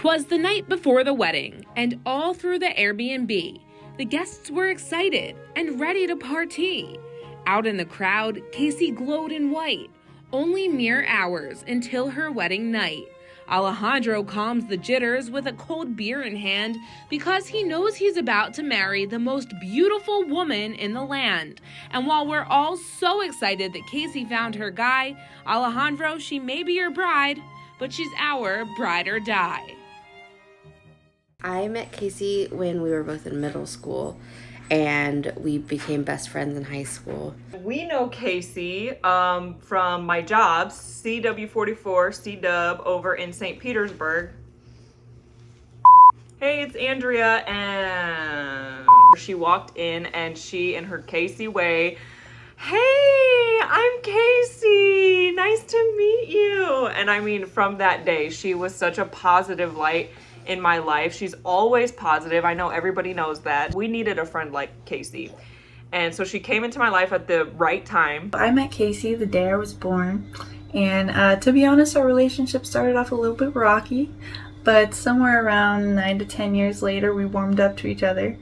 'Twas the night before the wedding, and all through the Airbnb, the guests were excited and ready to party. Out in the crowd, Casey glowed in white. Only mere hours until her wedding night. Alejandro calms the jitters with a cold beer in hand because he knows he's about to marry the most beautiful woman in the land. And while we're all so excited that Casey found her guy, Alejandro, she may be your bride, but she's our bride or die. I met Casey when we were both in middle school, and we became best friends in high school. We know Casey from my jobs, CW44 C-Dub over in St. Petersburg. Hey, it's Andrea, and she walked in and she, in her Casey way, hey, I'm Casey, nice to meet you. And I mean, from that day, she was such a positive light in my life. She's always positive. I know everybody knows that. We needed a friend like Casey. And so she came into my life at the right time. I met Casey the day I was born. And to be honest, our relationship started off a little bit rocky. But somewhere around 9 to 10 years later, we warmed up to each other.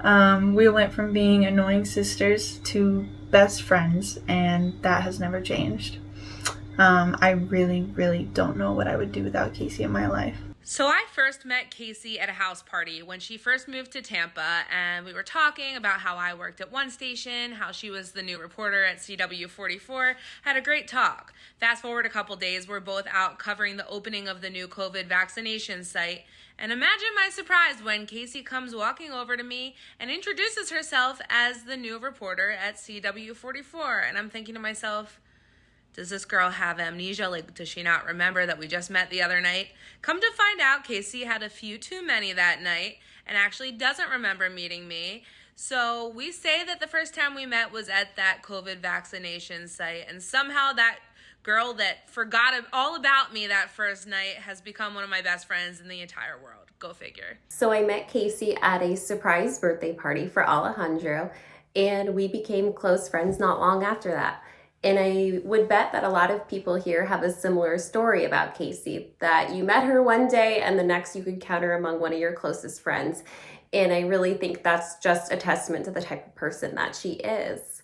We went from being annoying sisters to best friends. And that has never changed. I really don't know what I would do without Casey in my life. So I first met Casey at a house party when she first moved to Tampa, and we were talking about how I worked at one station, how she was the new reporter at CW44, had a great talk. Fast forward a couple days, we're both out covering the opening of the new COVID vaccination site, and imagine my surprise when Casey comes walking over to me and introduces herself as the new reporter at CW44, and I'm thinking to myself, does this girl have amnesia? Like, does she not remember that we just met the other night? Come to find out, Casey had a few too many that night and actually doesn't remember meeting me. So we say that the first time we met was at that COVID vaccination site, and somehow that girl that forgot all about me that first night has become one of my best friends in the entire world. Go figure. So I met Casey at a surprise birthday party for Alejandro, and we became close friends not long after that. And I would bet that a lot of people here have a similar story about Casey, that you met her one day and the next you could count her among one of your closest friends. And I really think that's just a testament to the type of person that she is.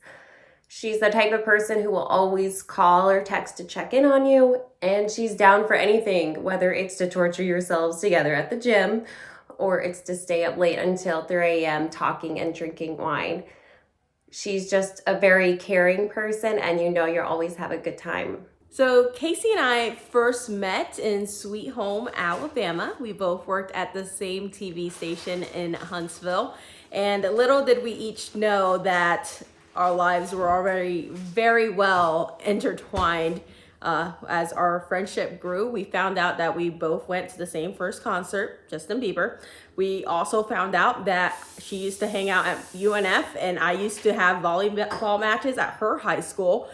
She's the type of person who will always call or text to check in on you, and she's down for anything, whether it's to torture yourselves together at the gym or it's to stay up late until 3 a.m. talking and drinking wine. She's just a very caring person, and you know you'll always have a good time. So Casey and I first met in Sweet Home, Alabama. We both worked at the same TV station in Huntsville. And little did we each know that our lives were already very well intertwined. As our friendship grew, we found out that we both went to the same first concert, Justin Bieber. We also found out that she used to hang out at UNF, and I used to have volleyball matches at her high school.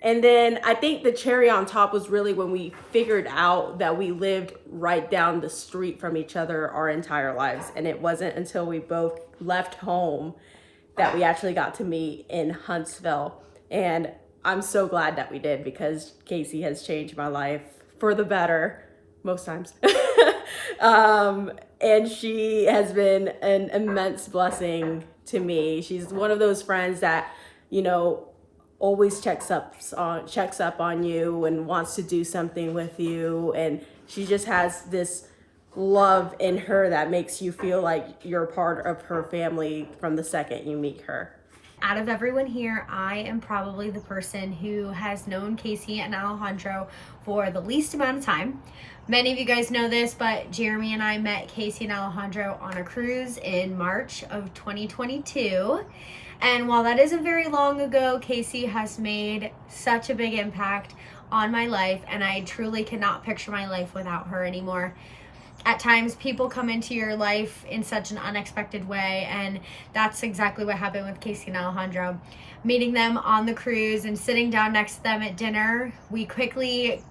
And then I think the cherry on top was really when we figured out that we lived right down the street from each other our entire lives. And it wasn't until we both left home that we actually got to meet in Huntsville. And I'm so glad that we did, because Casey has changed my life for the better most times. And she has been an immense blessing to me. She's one of those friends that, you know, always checks up on you and wants to do something with you. And she just has this love in her that makes you feel like you're part of her family from the second you meet her. Out of everyone here, I am probably the person who has known Casey and Alejandro for the least amount of time. Many of you guys know this, but Jeremy and I met Casey and Alejandro on a cruise in March of 2022. And while that isn't very long ago, Casey has made such a big impact on my life, and I truly cannot picture my life without her anymore. At times, people come into your life in such an unexpected way, and that's exactly what happened with Casey and Alejandro. Meeting them on the cruise and sitting down next to them at dinner, we quickly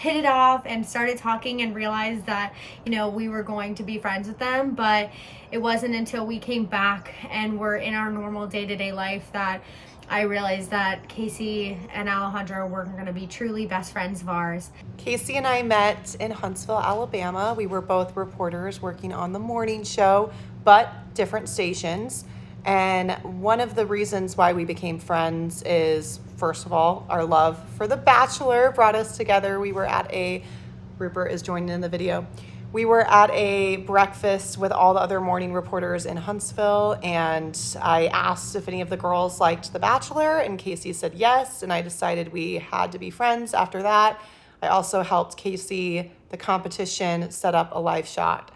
hit it off and started talking and realized that, you know, we were going to be friends with them. But it wasn't until we came back and were in our normal day-to-day life that I realized that Casey and Alejandro were going to be truly best friends of ours. Casey and I met in Huntsville, Alabama. We were both reporters working on the morning show, but different stations. And one of the reasons why we became friends is, first of all, our love for The Bachelor brought us together. Rupert is joining in the video. We were at a breakfast with all the other morning reporters in Huntsville, and I asked if any of the girls liked The Bachelor, and Casey said yes, and I decided we had to be friends after that. I also helped Casey, the competition, set up a live shot.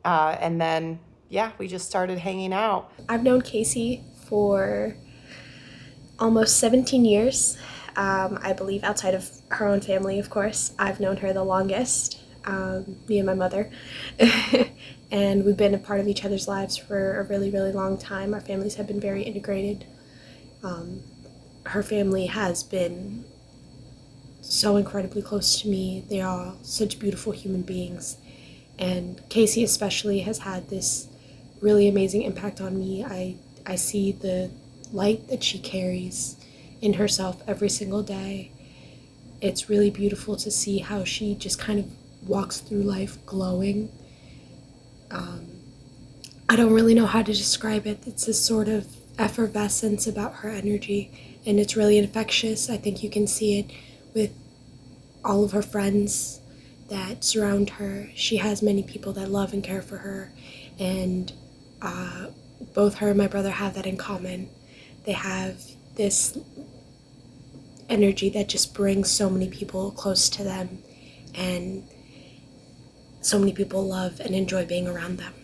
And then, we just started hanging out. I've known Casey for almost 17 years. I believe outside of her own family, of course. I've known her the longest. Me and my mother, and we've been a part of each other's lives for a really, really long time. Our families have been very integrated. Her family has been so incredibly close to me. They are such beautiful human beings, and Casey especially has had this really amazing impact on me. I see the light that she carries in herself every single day. It's really beautiful to see how she just kind of walks through life glowing. I don't really know how to describe it. It's this sort of effervescence about her energy, and it's really infectious. I think you can see it with all of her friends that surround her. She has many people that love and care for her, and both her and my brother have that in common. They have this energy that just brings so many people close to them, and so many people love and enjoy being around them.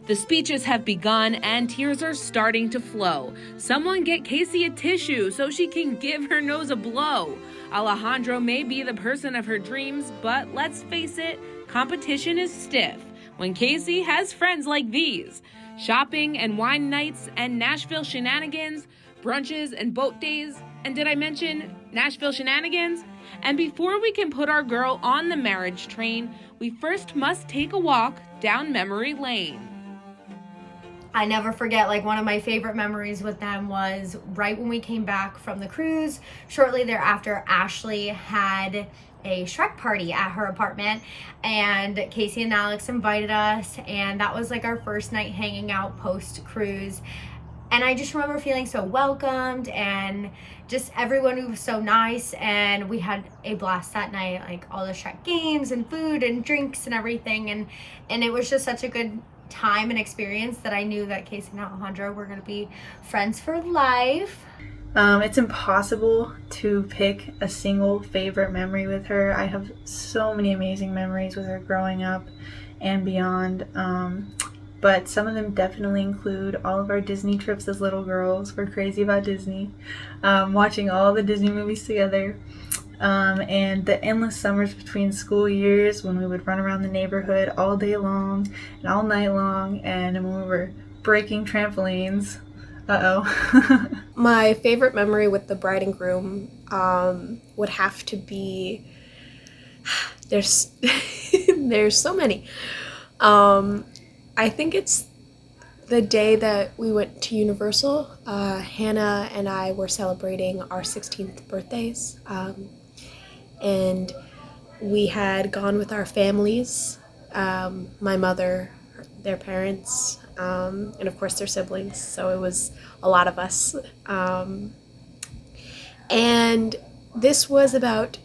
The speeches have begun and tears are starting to flow. Someone get Casey a tissue so she can give her nose a blow. Alejandro may be the person of her dreams, but let's face it, competition is stiff when Casey has friends like these. Shopping and wine nights and Nashville shenanigans, brunches and boat days, and did I mention Nashville shenanigans? And before we can put our girl on the marriage train, we first must take a walk down memory lane. I never forget, like, one of my favorite memories with them was right when we came back from the cruise. Shortly thereafter, Ashley had a Shrek party at her apartment, and Casey and Alex invited us, and that was like our first night hanging out post-cruise. And I just remember feeling so welcomed, and just everyone was so nice, and we had a blast that night, like all the Shrek games and food and drinks and everything, and it was just such a good time and experience that I knew that Casey and Alejandro were going to be friends for life. It's impossible to pick a single favorite memory with her. I have so many amazing memories with her growing up and beyond. But some of them definitely include all of our Disney trips as little girls. We're crazy about Disney. Watching all the Disney movies together. And the endless summers between school years when we would run around the neighborhood all day long and all night long, and when we were breaking trampolines. My favorite memory with the bride and groom would have to be, there's so many. I think it's the day that we went to Universal. Hannah and I were celebrating our 16th birthdays, and we had gone with our families, my mother, their parents, and of course their siblings, so it was a lot of us. And this was about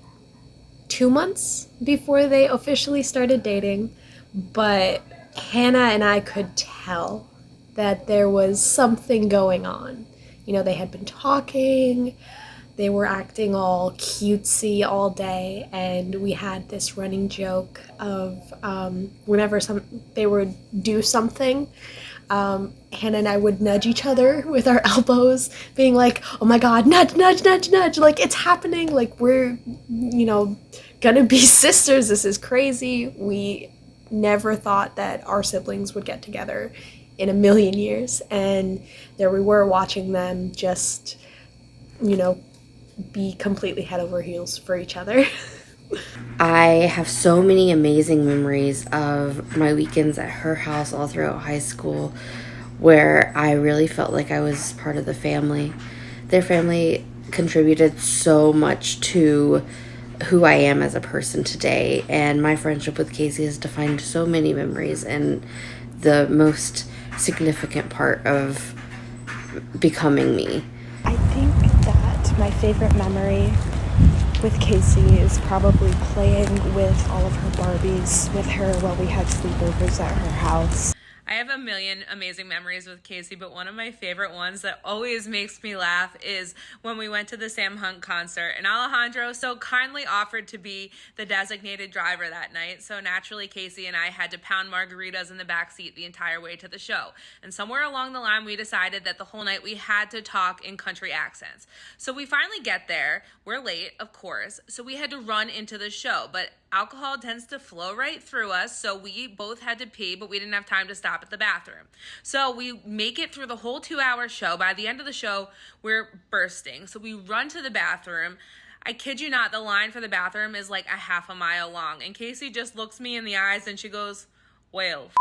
2 months before they officially started dating, but Hannah and I could tell that there was something going on. You know, they had been talking, they were acting all cutesy all day, and we had this running joke of whenever they would do something, Hannah and I would nudge each other with our elbows, being like, oh my god, nudge, nudge, nudge, nudge, like it's happening, like we're, gonna be sisters, this is crazy. We never thought that our siblings would get together in a million years, and there we were watching them just be completely head over heels for each other. I have so many amazing memories of my weekends at her house all throughout high school where I really felt like I was part of the family. Their family contributed so much to who I am as a person today, and my friendship with Casey has defined so many memories and the most significant part of becoming me. I think that my favorite memory with Casey is probably playing with all of her Barbies with her while we had sleepovers at her house. I have a million amazing memories with Casey, but one of my favorite ones that always makes me laugh is when we went to the Sam Hunt concert and Alejandro so kindly offered to be the designated driver that night. So naturally, Casey and I had to pound margaritas in the back seat the entire way to the show. And somewhere along the line, we decided that the whole night we had to talk in country accents. So we finally get there. We're late, of course. So we had to run into the show, but alcohol tends to flow right through us, so we both had to pee, but we didn't have time to stop at the bathroom. So we make it through the whole 2-hour show. By the end of the show, we're bursting. So we run to the bathroom. I kid you not, the line for the bathroom is like a half a mile long. And Casey just looks me in the eyes and she goes, well,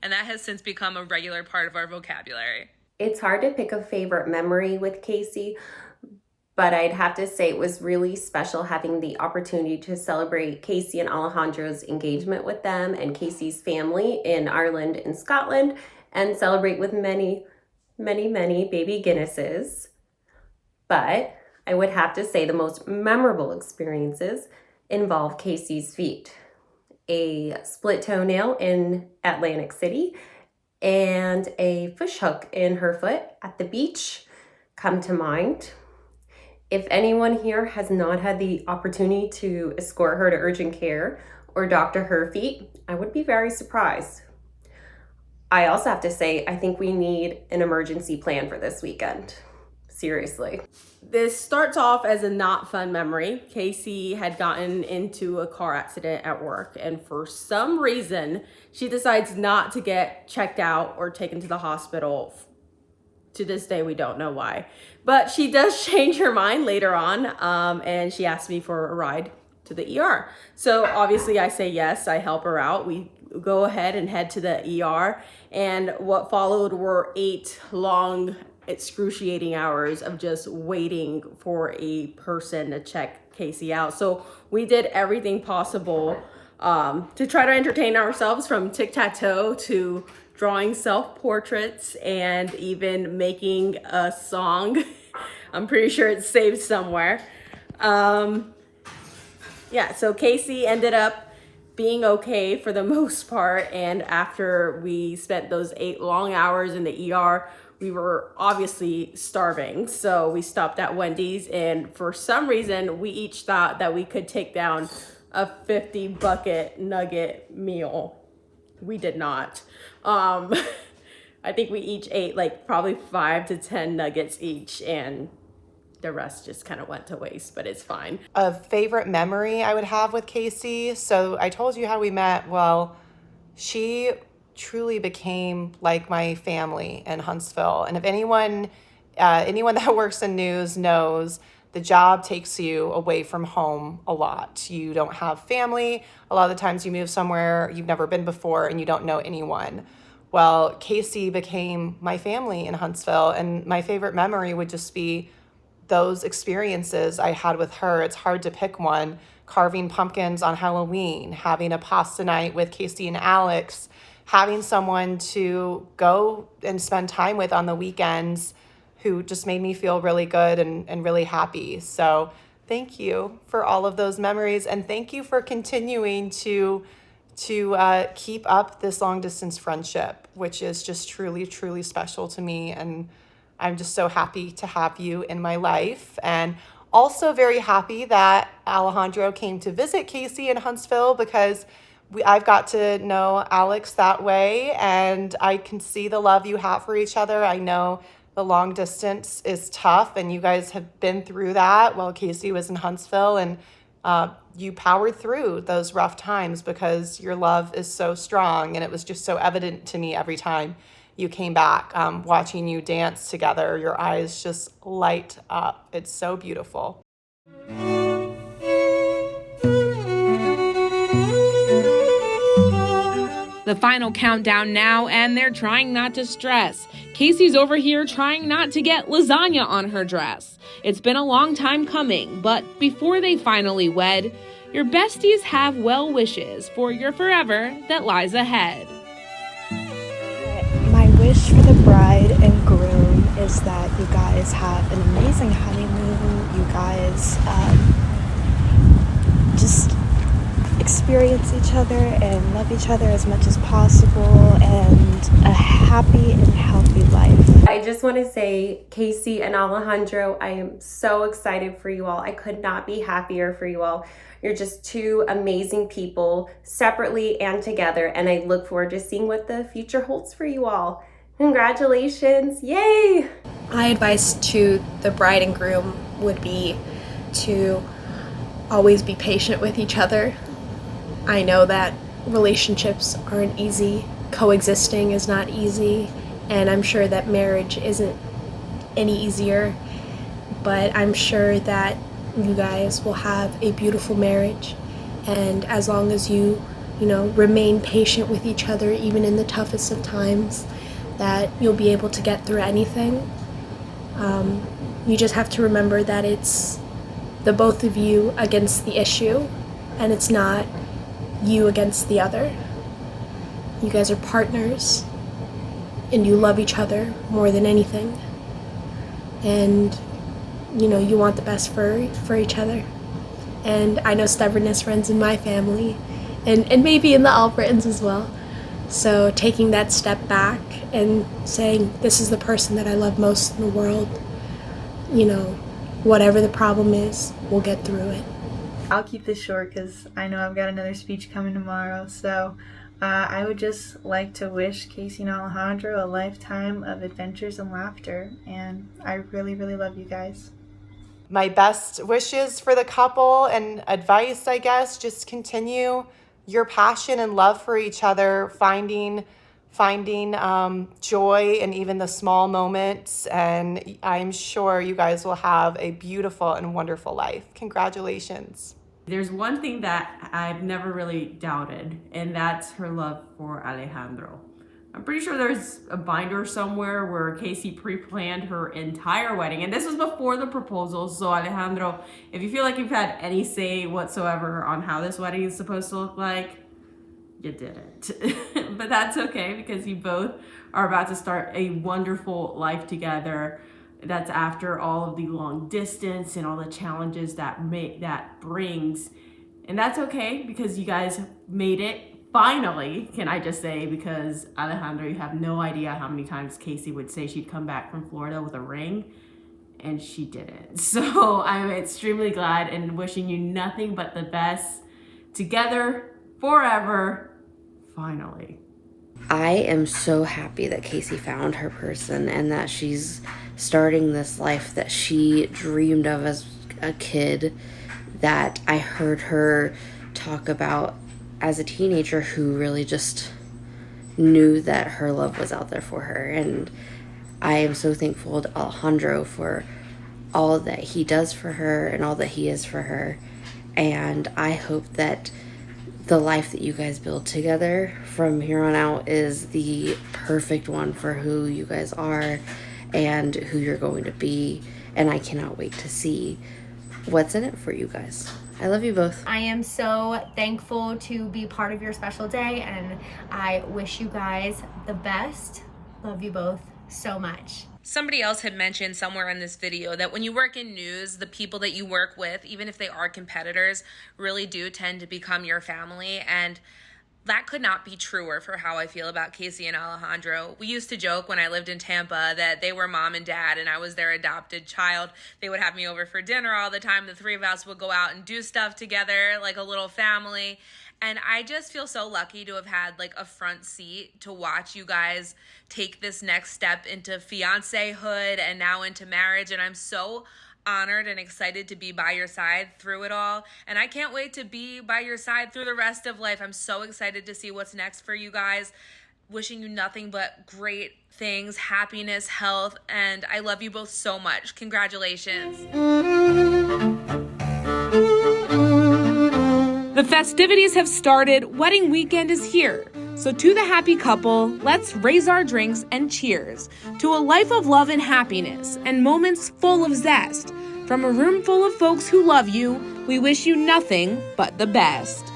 and that has since become a regular part of our vocabulary. It's hard to pick a favorite memory with Casey, but I'd have to say it was really special having the opportunity to celebrate Casey and Alejandro's engagement with them and Casey's family in Ireland and Scotland, and celebrate with many, many, many baby Guinnesses. But I would have to say the most memorable experiences involve Casey's feet. A split toenail in Atlantic City and a fish hook in her foot at the beach come to mind. If anyone here has not had the opportunity to escort her to urgent care or doctor her feet, I would be very surprised. I also have to say, I think we need an emergency plan for this weekend. Seriously. This starts off as a not fun memory. Casey had gotten into a car accident at work, and for some reason, she decides not to get checked out or taken to the hospital. To this day, we don't know why. But she does change her mind later on, and she asked me for a ride to the ER. So obviously I say yes, I help her out. We go ahead and head to the ER, and what followed were 8 long, excruciating hours of just waiting for a person to check Casey out. So we did everything possible to try to entertain ourselves, from tic-tac-toe to drawing self-portraits and even making a song. I'm pretty sure it's saved somewhere. Yeah, so Casey ended up being okay for the most part, and after we spent those 8 long hours in the ER, we were obviously starving. So we stopped at Wendy's, and for some reason, we each thought that we could take down a 50 bucket nugget meal. We did not. I think we each ate like probably 5 to 10 nuggets each, and the rest just kind of went to waste, but it's fine. A favorite memory I would have with Casey. So I told you how we met. Well, she truly became like my family in Huntsville. And if anyone that works in news knows, the job takes you away from home a lot. You don't have family. A lot of the times you move somewhere you've never been before and you don't know anyone. Well, Casey became my family in Huntsville, and my favorite memory would just be those experiences I had with her. It's hard to pick one. Carving pumpkins on Halloween, having a pasta night with Casey and Alex, having someone to go and spend time with on the weekends who just made me feel really good and really happy. So thank you for all of those memories, and thank you for continuing to keep up this long distance friendship, which is just truly, truly special to me. And I'm just so happy to have you in my life, and also very happy that Alejandro came to visit Casey in Huntsville, because I've got to know Alex that way, and I can see the love you have for each other. I know the long distance is tough, and you guys have been through that while Casey was in Huntsville, and you powered through those rough times because your love is so strong, and it was just so evident to me every time you came back. Watching you dance together, your eyes just light up. It's so beautiful. The final countdown now, and they're trying not to stress. Casey's over here trying not to get lasagna on her dress. It's been a long time coming, but before they finally wed, your besties have well wishes for your forever that lies ahead. My wish for the bride and groom is that you guys have an amazing honeymoon. You guys just experience each other and love each other as much as possible, and a happy and healthy life. I just want to say, Casey and Alejandro, I am so excited for you all. I could not be happier for you all. You're just two amazing people, separately and together, and I look forward to seeing what the future holds for you all. Congratulations, yay! My advice to the bride and groom would be to always be patient with each other. I know that relationships aren't easy, coexisting is not easy, and I'm sure that marriage isn't any easier, but I'm sure that you guys will have a beautiful marriage, and as long as you remain patient with each other, even in the toughest of times, that you'll be able to get through anything. You just have to remember that it's the both of you against the issue, and it's not you against the other. You guys are partners, and you love each other more than anything. And, you want the best for each other. And I know stubbornness runs in my family, and maybe in the Albritons as well. So taking that step back and saying, this is the person that I love most in the world, whatever the problem is, we'll get through it. I'll keep this short because I know I've got another speech coming tomorrow. So I would just like to wish Casey and Alejandro a lifetime of adventures and laughter. And I really, really love you guys. My best wishes for the couple and advice, I guess, just continue your passion and love for each other, finding joy in even the small moments, and I'm sure you guys will have a beautiful and wonderful life. Congratulations. There's one thing that I've never really doubted, and that's her love for Alejandro. I'm pretty sure there's a binder somewhere where Casey pre-planned her entire wedding, and this was before the proposal. So Alejandro, if you feel like you've had any say whatsoever on how this wedding is supposed to look like, you didn't. But that's okay, because you both are about to start a wonderful life together. That's after all of the long distance and all the challenges that brings. And that's okay, because you guys made it. Finally, can I just say, because Alejandro, you have no idea how many times Casey would say she'd come back from Florida with a ring, and she didn't. So I'm extremely glad and wishing you nothing but the best together forever, finally. I am so happy that Casey found her person and that she's starting this life that she dreamed of as a kid, that I heard her talk about as a teenager, who really just knew that her love was out there for her. And I am so thankful to Alejandro for all that he does for her and all that he is for her. And I hope that the life that you guys build together from here on out is the perfect one for who you guys are and who you're going to be. And I cannot wait to see what's in it for you guys. I love you both. I am so thankful to be part of your special day, and I wish you guys the best. Love you both so much. Somebody else had mentioned somewhere in this video that when you work in news, the people that you work with, even if they are competitors, really do tend to become your family. And that could not be truer for how I feel about Casey and Alejandro. We used to joke when I lived in Tampa that they were mom and dad and I was their adopted child. They would have me over for dinner all the time. The three of us would go out and do stuff together like a little family. And I just feel so lucky to have had like a front seat to watch you guys take this next step into fiancéhood and now into marriage. And I'm so honored and excited to be by your side through it all. And I can't wait to be by your side through the rest of life. I'm so excited to see what's next for you guys. wishing you nothing but great things, happiness, health, and I love you both so much. Congratulations. The festivities have started. Wedding weekend is here. So to the happy couple, let's raise our drinks and cheers to a life of love and happiness and moments full of zest. From a room full of folks who love you, we wish you nothing but the best.